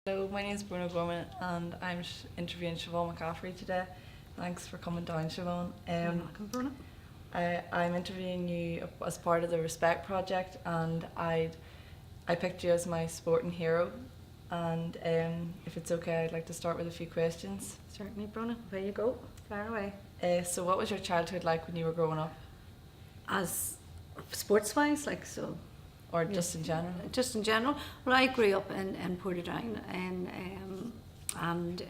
Hello, my name is Bronagh Gorman and I'm interviewing Siobhan McCafferty today. Thanks for coming down, Siobhan. Welcome, Bronagh. I'm interviewing you as part of the Respect Project, and I picked you as my sporting hero. And if it's okay, I'd like to start with a few questions. Certainly, Bronagh. There you go. Far away. So what was your childhood like when you were growing up? As sports-wise, like so. Or just in general? Just in general. Well, I grew up in Portadown and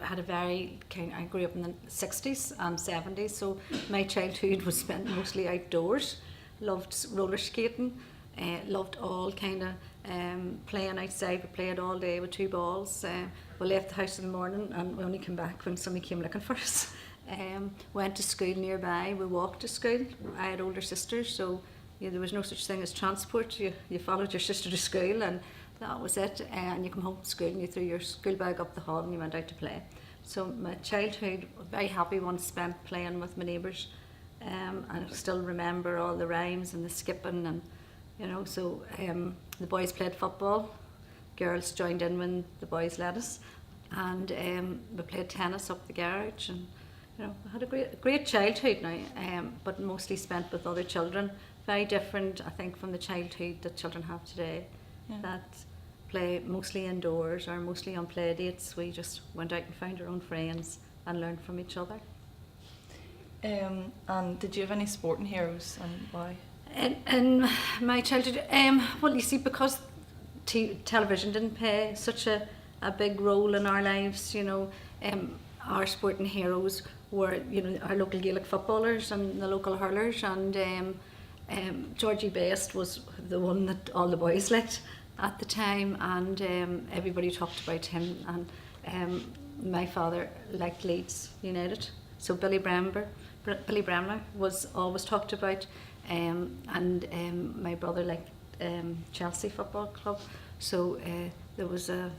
had a very I grew up in the 60s and 70s, so my childhood was spent mostly outdoors. Loved roller skating, loved all kind of playing outside. We played all day with two balls. We left the house in the morning and we only came back when somebody came looking for us. Went to school nearby. We walked to school. I had older sisters, so there was no such thing as transport. You followed your sister to school and that was it. And you come home from school and you threw your school bag up the hall and you went out to play. So my childhood, very happy one spent playing with my neighbours. And I still remember all the rhymes and the skipping and so the boys played football, girls joined in when the boys led us, and we played tennis up the garage, and I had a great childhood now, but mostly spent with other children. Very different, I think, from the childhood that children have today, that play mostly indoors or mostly on play dates. We just went out and found our own friends and learned from each other. And did you have any sporting heroes, and why? In my childhood, well, you see, because television didn't play such a big role in our lives, our sporting heroes were, our local Gaelic footballers and the local hurlers, and Georgie Best was the one that all the boys liked at the time, and everybody talked about him, and my father liked Leeds United, so Billy Bremner was always talked about, and my brother liked Chelsea Football Club, so there was a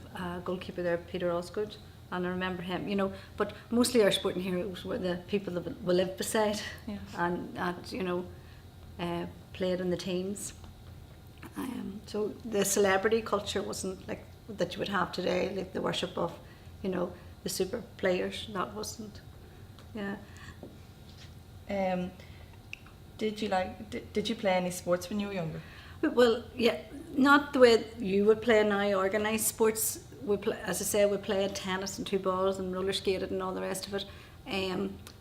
goalkeeper there, Peter Osgood, and I remember him, but mostly our sporting heroes were the people that we lived beside, and played in the teams. So the celebrity culture wasn't like that you would have today, like the worship of, the super players. That wasn't. Did you play any sports when you were younger? Well, yeah, not the way you would play now, organised sports. As I say, we played tennis and two balls and roller skated and all the rest of it.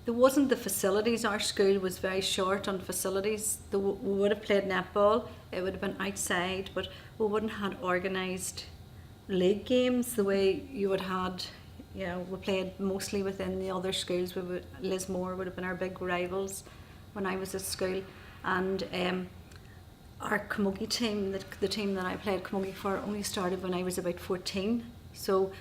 There wasn't the facilities. Our school was very short on facilities. We would have played netball. It would have been outside, but we wouldn't have had organised league games the way you would had. We played mostly within the other schools. Lismore would have been our big rivals when I was at school, and our camogie team, the team that I played camogie for, only started when I was about 14. So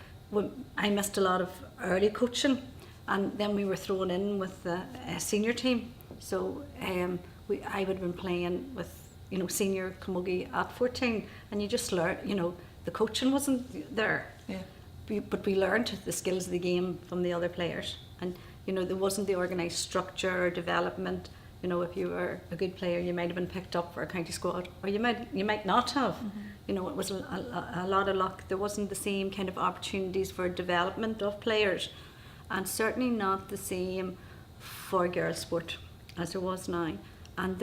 I missed a lot of early coaching, and then we were thrown in with the senior team. So I would have been playing with senior camogie at 14, and you just learn. The coaching wasn't there. Yeah. But we learned the skills of the game from the other players, and there wasn't the organised structure or development. If you were a good player, you might have been picked up for a county squad, or you might not have. Mm-hmm. It was a lot of luck. There wasn't the same kind of opportunities for development of players, and certainly not the same for girls' sport as there was now. And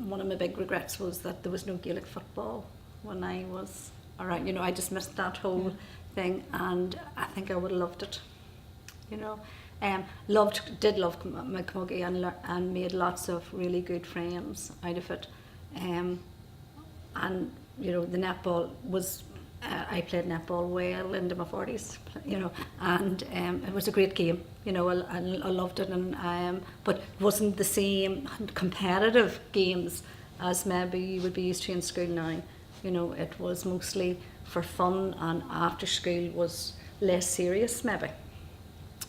one of my big regrets was that there was no Gaelic football when I was around. I just missed that whole thing, and I think I would have loved it. Did love my camogie and made lots of really good friends out of it. And the netball was, I played netball well into my 40s, and it was a great game. I loved it, but it wasn't the same competitive games as maybe you would be used to in school now. It was mostly for fun, and after school was less serious maybe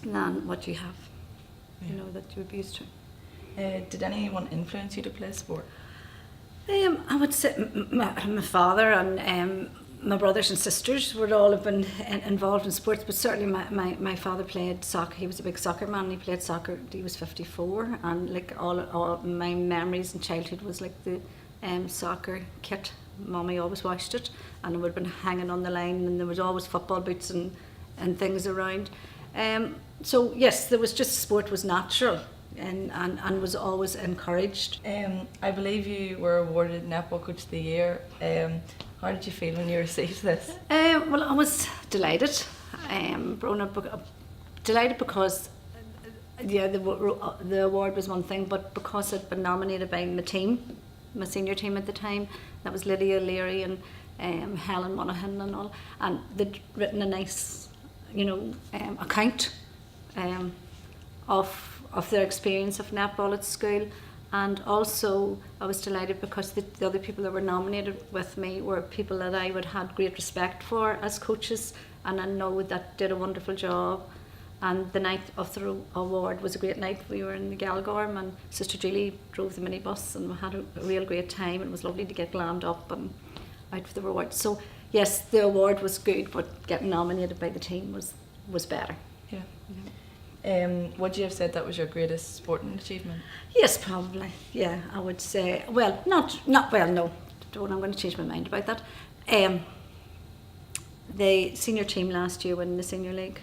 than what you have, that you would be used to. Did anyone influence you to play sport? I would say my father and my brothers and sisters would all have been involved in sports, but certainly my father played soccer. He was a big soccer man. He played soccer. He was 54, and like all my memories in childhood was like the soccer kit. Mummy always washed it, and it would have been hanging on the line, and there was always football boots and things around. So yes, there was just, sport was natural and was always encouraged. I believe you were awarded Netball Coach of the Year. How did you feel when you received this? Well, I was delighted. Delighted because the award was one thing, but because I'd been nominated by my team, my senior team at the time, that was Lydia O'Leary and Helen Monaghan and all, and they'd written a nice, account of their experience of netball at school. And also I was delighted because the other people that were nominated with me were people that I would had great respect for as coaches, and I know that did a wonderful job. And the night of the award was a great night. We were in the Galgorm, and Sister Julie drove the minibus, and we had a real great time. It was lovely to get glammed up and out for the reward. So yes, the award was good, but getting nominated by the team was better. Yeah. Would you have said that was your greatest sporting achievement? Yes, probably. Yeah, I would say. Well, not well. No, I'm going to change my mind about that. The senior team last year winning the senior league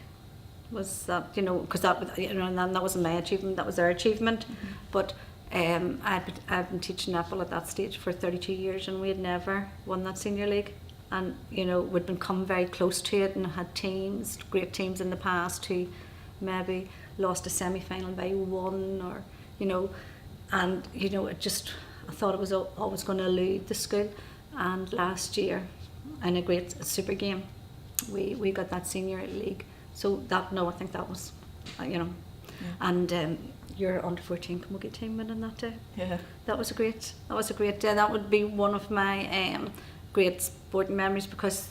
was that, because that wasn't my achievement, that was their achievement. Mm-hmm. But I've been teaching netball at that stage for 32 years, and we had never won that senior league. And we'd been come very close to it, and had teams, great teams in the past, who maybe lost a semi-final by one, or and it just, I thought it was always going to elude the school. And last year, in a great super game, we got that senior league. So I think that was, Yeah. And your under 14 camogie team winning that day. Yeah. That was a great day. That would be one of my great sporting memories, because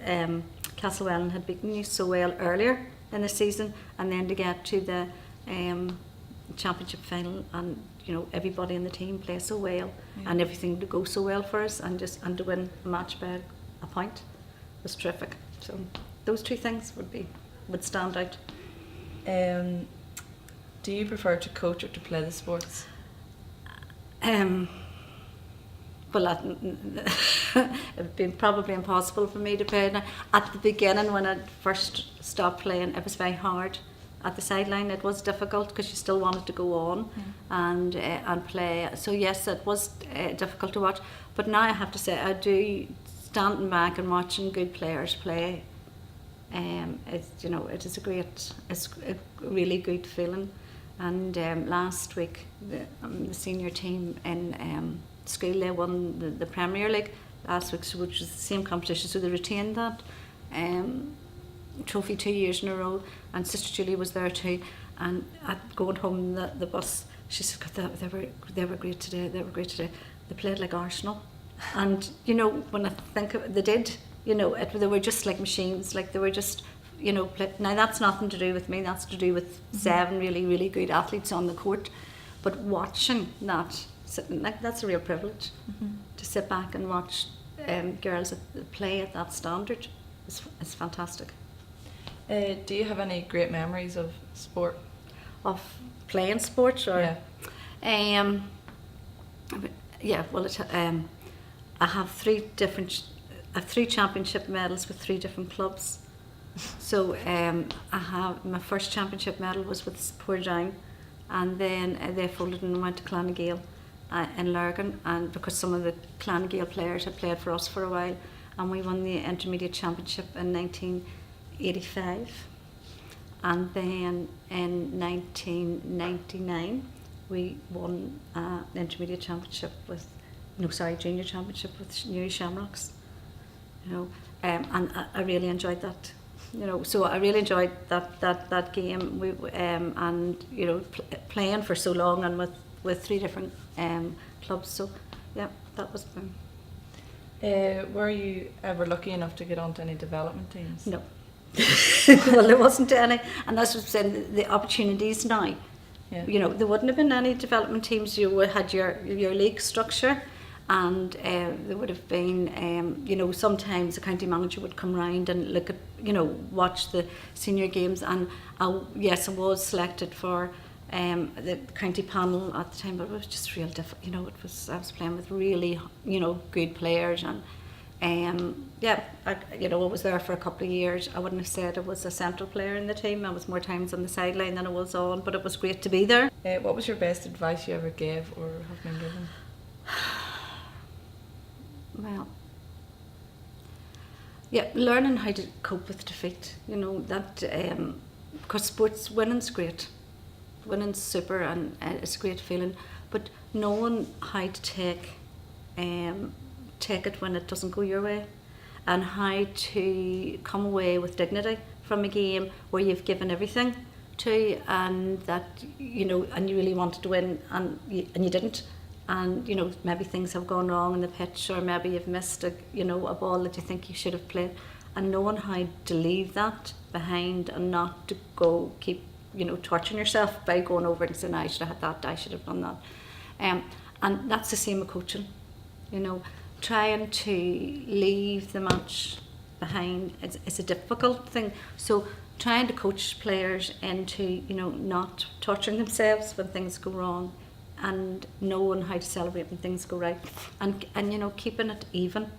Castlewellan had beaten you so well earlier in the season, and then to get to the championship final, and everybody in the team play so well, and everything to go so well for us, and to win a match by a point was terrific. So those two things would stand out. Do you prefer to coach or to play the sports? Well, it'd been probably impossible for me to play. Now, at the beginning, when I first stopped playing, it was very hard. At the sideline, it was difficult because you still wanted to go on and play. So yes, it was difficult to watch. But now I have to say, I do, standing back and watching good players play. It is it's a really good feeling. And last week, the senior team in school, they won the Premier League last week, which was the same competition, so they retained that trophy 2 years in a row. And Sister Julie was there too, and going home the bus, she said, they were great today. They played like Arsenal. And when I think of it, they did. They were just like machines. Like they were just, now that's nothing to do with me. That's to do with 7 really, really good athletes on the court. But watching that, that's a real privilege to sit back and watch girls play at that standard. It's fantastic. Do you have any great memories of sport? Of playing sports, or well, I have 3 championship medals with 3 different clubs. So I have my first championship medal was with Portadown, and then they folded and went to Clonagale in Lurgan, and because some of the Clonagale players had played for us for a while, and we won the intermediate championship in 1985, and then in 1999 we won an intermediate championship junior championship with Newry Shamrocks. And I really enjoyed that. So I really enjoyed that game. We playing for so long, and with 3 different clubs. So yeah, that was fun. Were you ever lucky enough to get onto any development teams? No. Well, there wasn't any, and that's what I'm saying. The opportunities now. Yeah. There wouldn't have been any development teams. You had your league structure. And there would have been, sometimes the county manager would come round and look at, watch the senior games. And yes, I was selected for the county panel at the time, but it was just real difficult. You know, I was playing with really, you know, good players, and I was there for a couple of years. I wouldn't have said I was a central player in the team. I was more times on the sideline than I was on, but it was great to be there. What was your best advice you ever gave or have been given? Well, yeah, learning how to cope with defeat. You know, that because sports winning's great, winning's super, and it's a great feeling. But knowing how to take it when it doesn't go your way, and how to come away with dignity from a game where you've given everything to, and that, you know, and you really wanted to win, and you didn't. And, you know, maybe things have gone wrong in the pitch, or maybe you've missed a ball that you think you should have played, and knowing how to leave that behind and not to go keep, you know, torturing yourself by going over and saying, I should have had that, I should have done that. And that's the same with coaching, you know, trying to leave the match behind. It's a difficult thing. So trying to coach players into, you know, not torturing themselves when things go wrong, and knowing how to celebrate when things go right, and you know, keeping it even,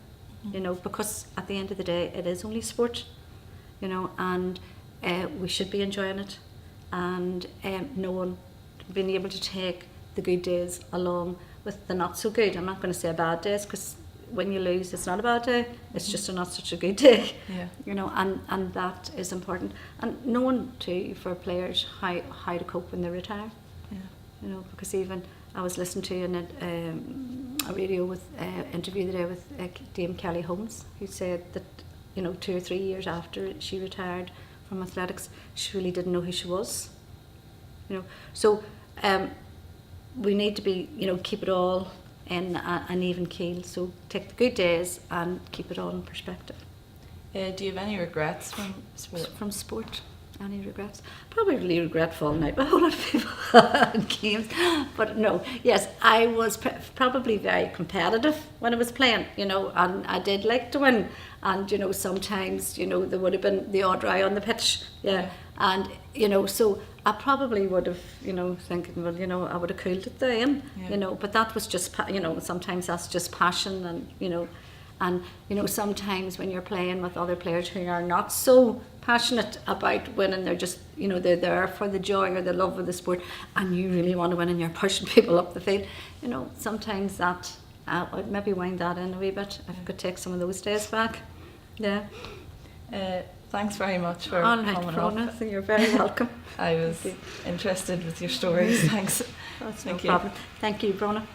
you know, because at the end of the day it is only sport, you know, and we should be enjoying it, and knowing, being able to take the good days along with the not so good. I'm not going to say bad days, because when you lose it's not a bad day, it's just a not such a good day. Yeah. You know, and that is important, and knowing too for players how to cope when they retire. Yeah. You know, because even I was listening to a radio with interview the day with Dame Kelly Holmes, who said that, you know, 2 or 3 years after she retired from athletics, she really didn't know who she was. You know, so we need to be, you know, keep it all in an even keel. So take the good days and keep it all in perspective. Do you have any regrets from sport? From sport? Any regrets? Probably really regret falling out with a whole lot of people in games. But no, yes, I was probably very competitive when I was playing, you know, and I did like to win. And, you know, sometimes, you know, there would have been the odd eye on the pitch. Yeah. And, you know, so I probably would have, you know, thinking, well, you know, I would have cooled it then, you know, but that was just, you know, sometimes that's just passion, and, you know, sometimes when you're playing with other players who are not so passionate about winning, they're just, you know, they're there for the joy or the love of the sport, and you really want to win and you're pushing people up the field, you know, sometimes that, I'd maybe wind that in a wee bit if I could take some of those days back. Yeah. Thanks very much for all right, coming Bronagh, up. you're very welcome. I was interested with your stories. Thanks. That's Thank no you. problem. Thank you, Bronagh.